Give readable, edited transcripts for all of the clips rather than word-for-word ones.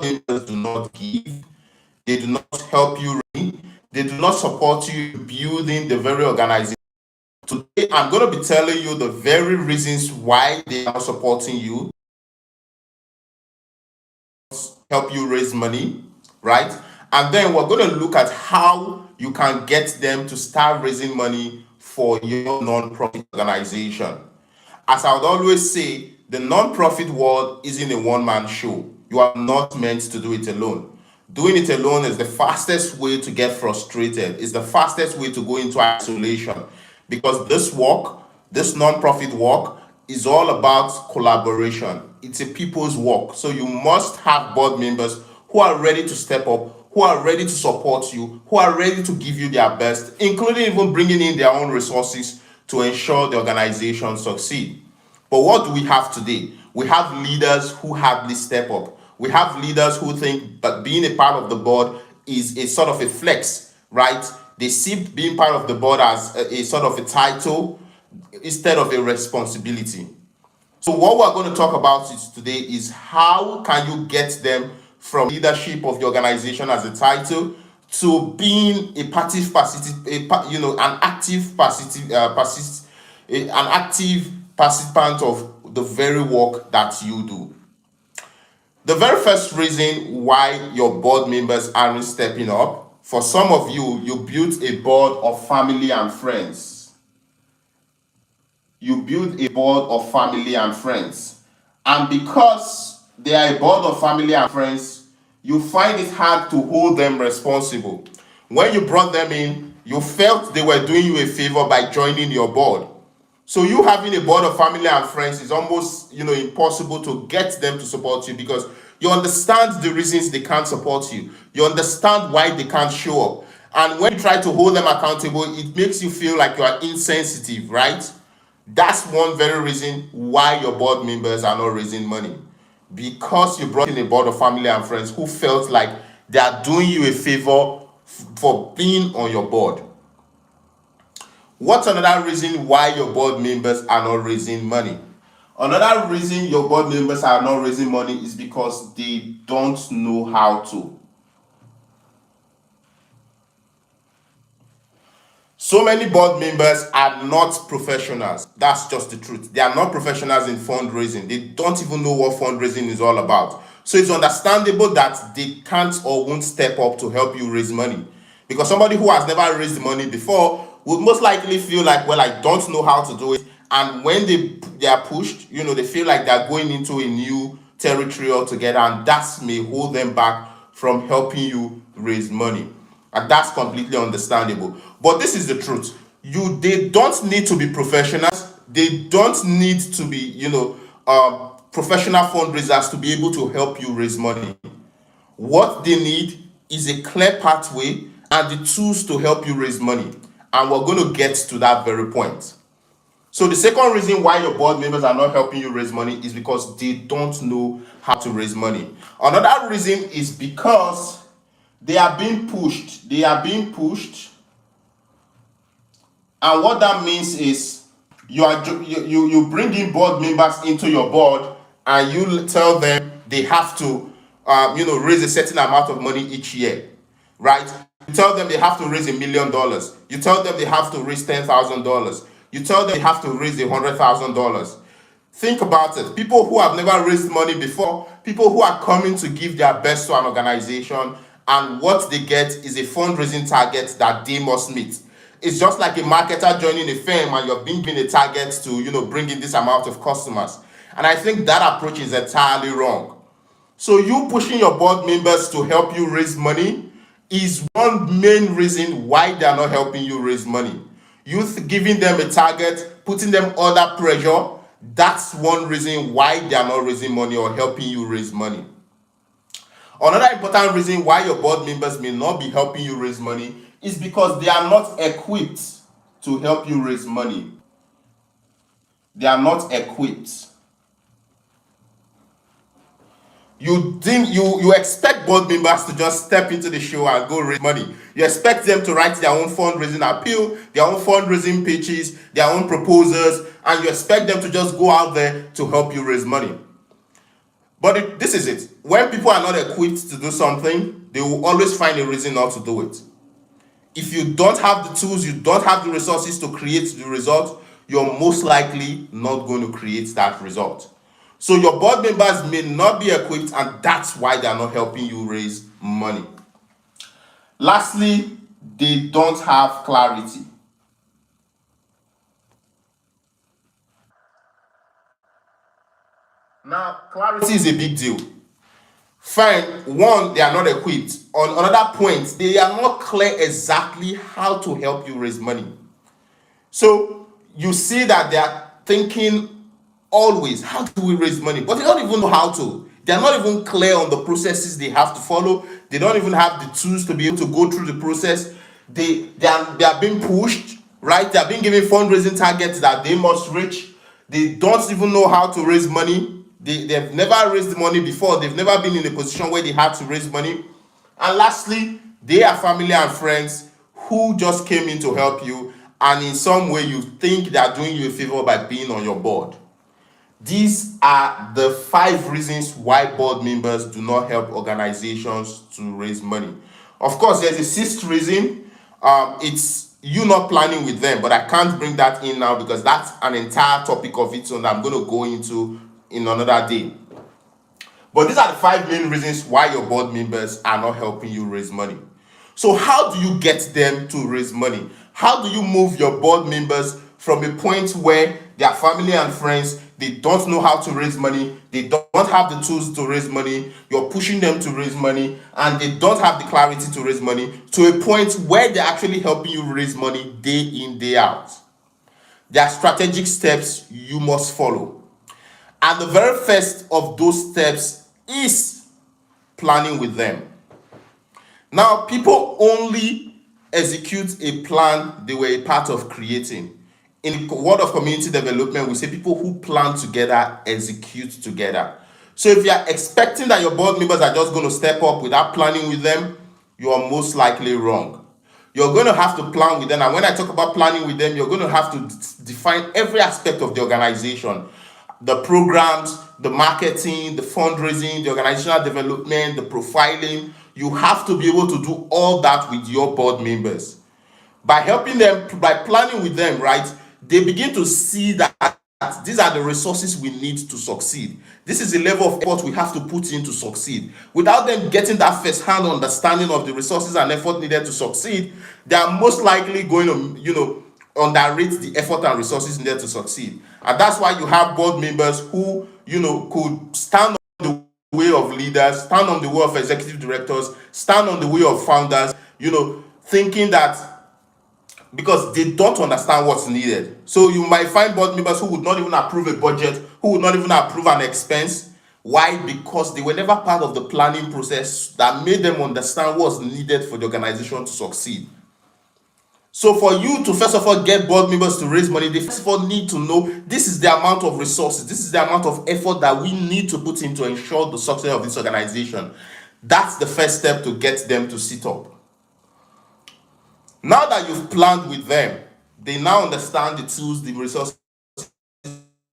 members do not give, they do not help you run, they do not support you building the very organization. Today, I'm going to be telling you the very reasons why they are supporting you, help you raise money, right? And then we're going to look at how you can get them to start raising money for your non-profit organization. As I would always say, the non-profit world isn't a one-man show. You are not meant to do it alone. Doing it alone is the fastest way to get frustrated. It's the fastest way to go into isolation, because this work, this non-profit work, is all about collaboration. It's a people's work. So you must have board members who are ready to step up, who are ready to support you, who are ready to give you their best, including even bringing in their own resources to ensure the organization succeed. But what do we have today? We have leaders who hardly step up. We have leaders who think that being a part of the board is a sort of a flex, right? They see being part of the board as a sort of a title instead of a responsibility. So what we're going to talk about today is how can you get them from leadership of the organization as a title to being an active participant of the very work that you do. The very first reason why your board members aren't stepping up, for some of you, you built a board of family and friends. You build a board of family and friends. And because they are a board of family and friends, you find it hard to hold them responsible. When you brought them in, you felt they were doing you a favor by joining your board. So you having a board of family and friends is almost, impossible to get them to support you, because you understand the reasons they can't support you. You understand why they can't show up. And when you try to hold them accountable, it makes you feel like you are insensitive, right? That's one very reason why your board members are not raising money. Because you brought in a board of family and friends who felt like they are doing you a favor for being on your board. What's another reason why your board members are not raising money? Another reason your board members are not raising money is because they don't know how to. So many board members are not professionals. That's just the truth. They are not professionals in fundraising. They don't even know what fundraising is all about. So it's understandable that they can't or won't step up to help you raise money. Because somebody who has never raised money before would most likely feel like, well, I don't know how to do it. And when they are pushed, they feel like they're going into a new territory altogether, and that may hold them back from helping you raise money. And that's completely understandable. But this is the truth. They don't need to be professionals. They don't need to be, professional fundraisers to be able to help you raise money. What they need is a clear pathway and the tools to help you raise money. And we're going to get to that very point. So the second reason why your board members are not helping you raise money is because they don't know how to raise money. Another reason is because they are being pushed. They are being pushed. And what that means is you bring in board members into your board, and you tell them they have to raise a certain amount of money each year, right? You tell them they have to raise $1 million. You tell them they have to raise $10,000. You tell them they have to raise $100,000. Think about it. People who have never raised money before, people who are coming to give their best to an organization, and what they get is a fundraising target that they must meet. It's just like a marketer joining a firm and you're being given a target to, bring in this amount of customers. And I think that approach is entirely wrong. So you pushing your board members to help you raise money is one main reason why they are not helping you raise money. You giving them a target, putting them under pressure, that's one reason why they are not raising money or helping you raise money. Another important reason why your board members may not be helping you raise money is because they are not equipped to help you raise money. They are not equipped. You expect board members to just step into the show and go raise money. You expect them to write their own fundraising appeal, their own fundraising pitches, their own proposals, and you expect them to just go out there to help you raise money. But this is it. when people are not equipped to do something, they will always find a reason not to do it. If you don't have the tools, you don't have the resources to create the result, you're most likely not going to create that result. So your board members may not be equipped, and that's why they are not helping you raise money. Lastly, they don't have clarity. Now, clarity is a big deal. Fine, one, they are not equipped. On another point, they are not clear exactly how to help you raise money. So you see that they are thinking always, how do we raise money? But they don't even know how to. They are not even clear on the processes they have to follow. They don't even have the tools to be able to go through the process. They are being pushed, right? They are being given fundraising targets that they must reach. They don't even know how to raise money. They've never raised money before. They've never been in a position where they had to raise money. And lastly, they are family and friends who just came in to help you, and in some way you think they are doing you a favor by being on your board. These are the 5 reasons why board members do not help organizations to raise money. Of course, there's a 6th reason. It's you not planning with them, but I can't bring that in now because that's an entire topic of its own that I'm going to go into in another day. But these are the 5 main reasons why your board members are not helping you raise money. So how do you get them to raise money? How do you move your board members from a point where they are family and friends, they don't know how to raise money, they don't have the tools to raise money, you're pushing them to raise money, and they don't have the clarity to raise money, to a point where they're actually helping you raise money day in, day out? There are strategic steps you must follow. And the very first of those steps is planning with them. Now, people only execute a plan they were a part of creating. In the world of community development, we say people who plan together execute together. So if you are expecting that your board members are just going to step up without planning with them, you are most likely wrong. You're going to have to plan with them. And when I talk about planning with them, you're going to have to define every aspect of the organization. The programs, the marketing, the fundraising, the organizational development, the profiling. You have to be able to do all that with your board members. By helping them, by planning with them, right, they begin to see that these are the resources we need to succeed. This is the level of effort we have to put in to succeed. Without them getting that first-hand understanding of the resources and effort needed to succeed, they are most likely going to, underrate the effort and resources needed to succeed. And that's why you have board members who, could stand on the way of leaders, stand on the way of executive directors, stand on the way of founders, thinking that because they don't understand what's needed. So you might find board members who would not even approve a budget, who would not even approve an expense. Why? Because they were never part of the planning process that made them understand what's needed for the organization to succeed. So for you to first of all get board members to raise money, they first of all need to know this is the amount of resources, this is the amount of effort that we need to put in to ensure the success of this organization. That's the first step to get them to sit up. Now that you've planned with them, they now understand the tools, the resources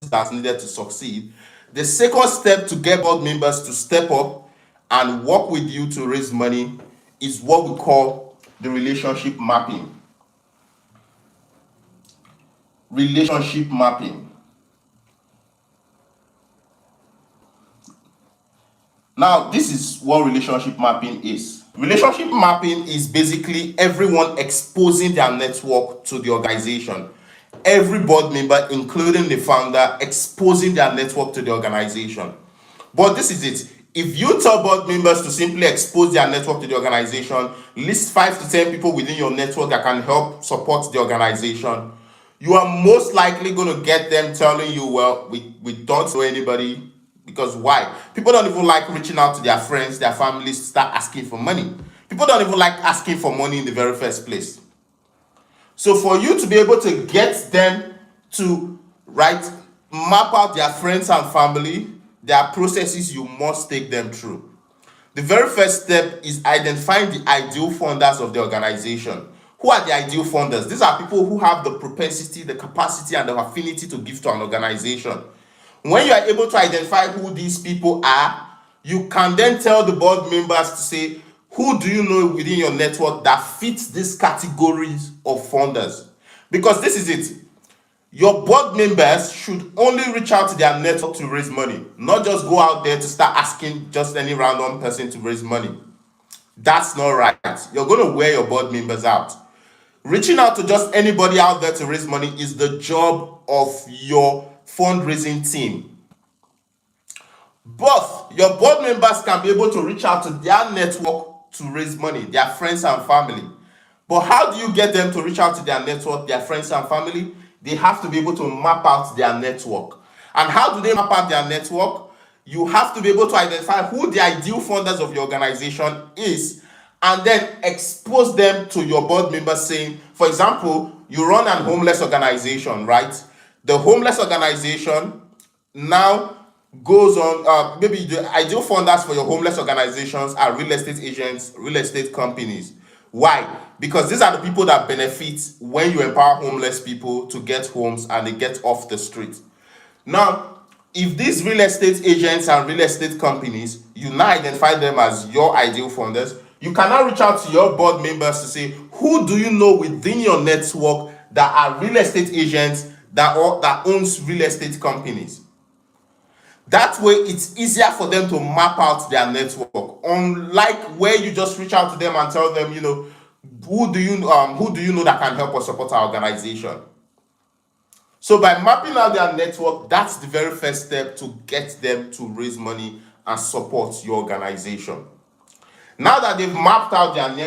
that's needed to succeed. The second step to get board members to step up and work with you to raise money is what we call the relationship mapping. Relationship mapping. Now, this is what relationship mapping is. Relationship mapping is basically everyone exposing their network to the organization. Every board member, including the founder, exposing their network to the organization. But this is it. If you tell board members to simply expose their network to the organization, list 5 to 10 people within your network that can help support the organization, you are most likely going to get them telling you, well, we don't know anybody. Because why? People don't even like reaching out to their friends, their families, to start asking for money. People don't even like asking for money in the very first place. So for you to be able to get them to map out their friends and family, their processes, you must take them through. The very first step is identifying the ideal funders of the organization. Who are the ideal funders? These are people who have the propensity, the capacity, and the affinity to give to an organization. When you are able to identify who these people are, You can then tell the board members to say, who do you know within your network that fits these categories of funders? Because this is it. Your board members should only reach out to their network to raise money, not just go out there to start asking just any random person to raise money. That's not right. You're going to wear your board members out. Reaching out to just anybody out there to raise money is the job of your fundraising team. Both your board members can be able to reach out to their network to raise money, their friends and family. But how do you get them to reach out to their network, their friends and family? They have to be able to map out their network. And how do they map out their network? You have to be able to identify who the ideal funders of your organization is, and then expose them to your board members, saying, for example, you run an homeless organization, right? The homeless organization now goes on, maybe the ideal funders for your homeless organizations are real estate agents, real estate companies. Why? Because these are the people that benefit when you empower homeless people to get homes and they get off the street. Now, if these real estate agents and real estate companies, you now identify them as your ideal funders, you can now reach out to your board members to say, who do you know within your network that are real estate agents that owns real estate companies? That way, it's easier for them to map out their network. Unlike where you just reach out to them and tell them, who do you know that can help us support our organization? So by mapping out their network, that's the very first step to get them to raise money and support your organization. Now that they've mapped out their network,